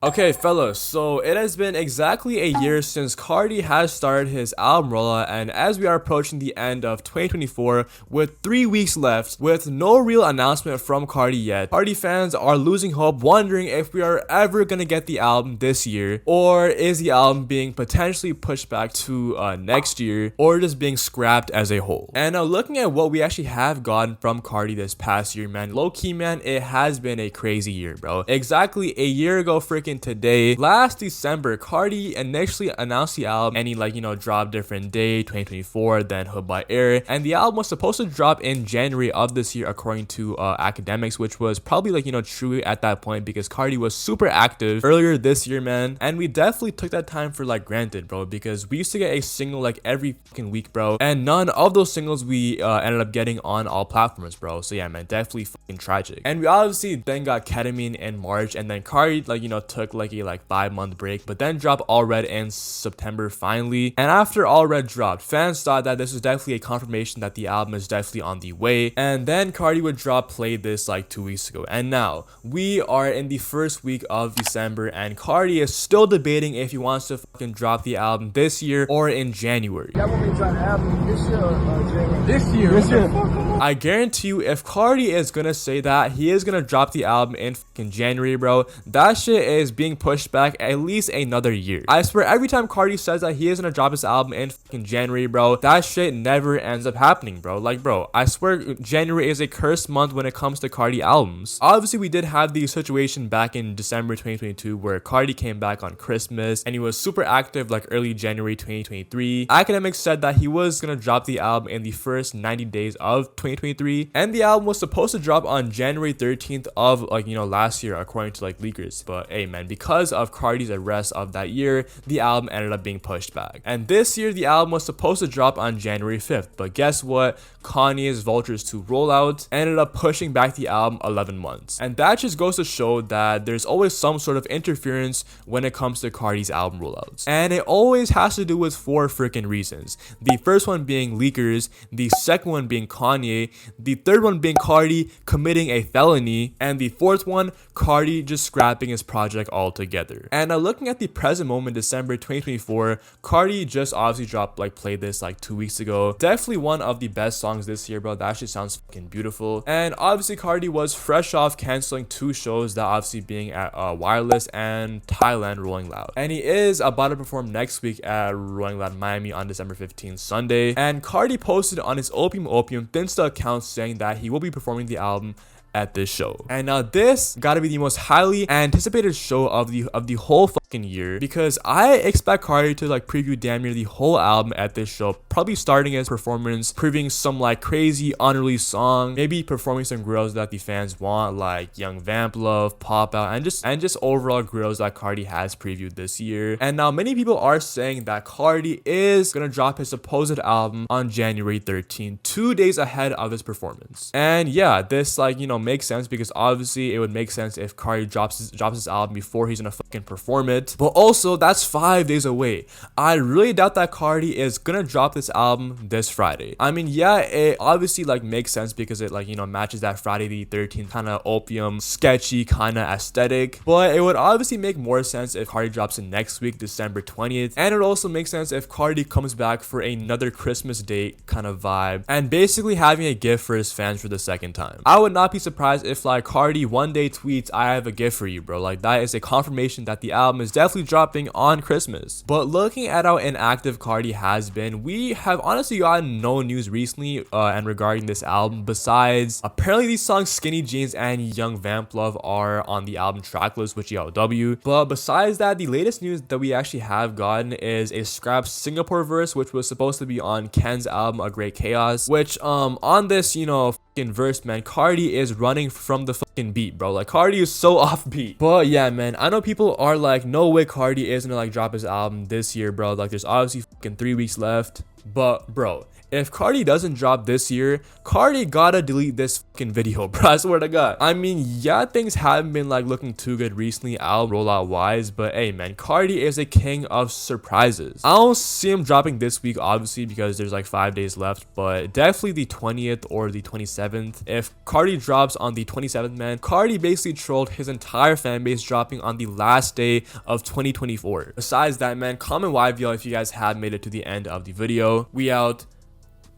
Okay, fellas, so it has been exactly a year since Cardi has started his album rollout, and as we are approaching the end of 2024 with 3 weeks left with no real announcement from Cardi yet, Cardi fans are losing hope, wondering if we are ever gonna get the album this year, or is the album being potentially pushed back to next year, or just being scrapped as a whole. And now looking at what we actually have gotten from Cardi this past year, man, low-key, man, it has been a crazy year, bro. Exactly a year ago, freaking today, last December, Cardi initially announced the album and he dropped different day 2024, then Hood by Air, and the album was supposed to drop in January of this year according to academics, which was probably true at that point because Cardi was super active earlier this year, man, and we definitely took that time for granted, bro, because we used to get a single every fucking week, bro, and none of those singles we ended up getting on all platforms, bro. So yeah, man, definitely fucking tragic. And we obviously then got Ketamine in March, and then Cardi took a 5-month break, but then dropped All Red in September finally. And after All Red dropped, fans thought that this was definitely a confirmation that the album is definitely on the way, and then Cardi would drop Play This 2 weeks ago. And now we are in the first week of December, and Cardi is still debating if he wants to fucking drop the album this year or in January. That want me to drop the album this year or January? This year. I guarantee you, if Cardi is gonna say that he is gonna drop the album in fucking January, bro, that shit is being pushed back at least another year. I swear, every time Cardi says that he is gonna drop his album in fucking January, bro, that shit never ends up happening, bro. Bro, I swear January is a cursed month when it comes to Cardi albums. Obviously, we did have the situation back in December 2022 where Cardi came back on Christmas and he was super active early January 2023. Academics said that he was gonna drop the album in the first 90 days of 2023, and the album was supposed to drop on January 13th of last year according to leakers. But hey, man, because of Cardi's arrest of that year, the album ended up being pushed back. And this year, the album was supposed to drop on January 5th. But guess what? Kanye's Vultures to Rollout ended up pushing back the album 11 months. And that just goes to show that there's always some sort of interference when it comes to Cardi's album rollouts. And it always has to do with 4 freaking reasons. The first one being leakers, the second one being Kanye, the third one being Cardi committing a felony, and the fourth one, Cardi just scrapping his project altogether. And now looking at the present moment, December 2024, Cardi just obviously dropped Play This 2 weeks ago. Definitely one of the best songs this year, bro. That actually sounds fucking beautiful. And obviously Cardi was fresh off canceling 2 shows, that obviously being at Wireless and Thailand Rolling Loud. And he is about to perform next week at Rolling Loud Miami on December 15th, Sunday. And Cardi posted on his Opium Finsta account saying that he will be performing the album at this show. And now this gotta be the most highly anticipated show of the whole fucking year, because I expect Cardi to preview damn near the whole album at this show, probably starting his performance previewing some crazy unreleased song, maybe performing some grills that the fans want, like Young Vamp Love, Pop Out, and just overall grills that Cardi has previewed this year. And now many people are saying that Cardi is gonna drop his supposed album on January 13th, 2 days ahead of his performance. And yeah, this makes sense, because obviously it would make sense if Cardi drops his album before he's gonna fucking perform it. But also, that's 5 days away. I really doubt that Cardi is gonna drop this album this Friday. I mean, yeah, it obviously makes sense because it matches that Friday the 13th kind of opium sketchy kind of aesthetic. But it would obviously make more sense if Cardi drops it next week, December 20th. And it also makes sense if Cardi comes back for another Christmas date kind of vibe and basically having a gift for his fans for the second time. I would not be surprised if Cardi one day tweets, "I have a gift for you, bro." That is a confirmation that the album is definitely dropping on Christmas. But looking at how inactive Cardi has been, we have honestly gotten no news recently and regarding this album, besides apparently these songs Skinny Jeans and Young Vamp Love are on the album track list, which YOW. But besides that, the latest news that we actually have gotten is a scrapped Singapore verse, which was supposed to be on Ken's album A Great Chaos, which on this fucking verse, man, Cardi is running from the fucking beat, bro. Cardi is so offbeat. But yeah, man, I know people are no way Cardi is gonna drop his album this year, bro. There's obviously fucking 3 weeks left. But bro, If Cardi doesn't drop this year, Cardi gotta delete this fucking video, bro. I swear to God. I mean, yeah, things haven't been like looking too good recently, album rollout wise, but hey, man, Cardi is a king of surprises. I don't see him dropping this week, obviously, because there's like 5 days left, but definitely the 20th or the 27th. If Cardi drops on the 27th, man, Cardi basically trolled his entire fan base dropping on the last day of 2024. Besides that, man, comment YVL if you guys have made it to the end of the video. We out.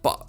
Bye.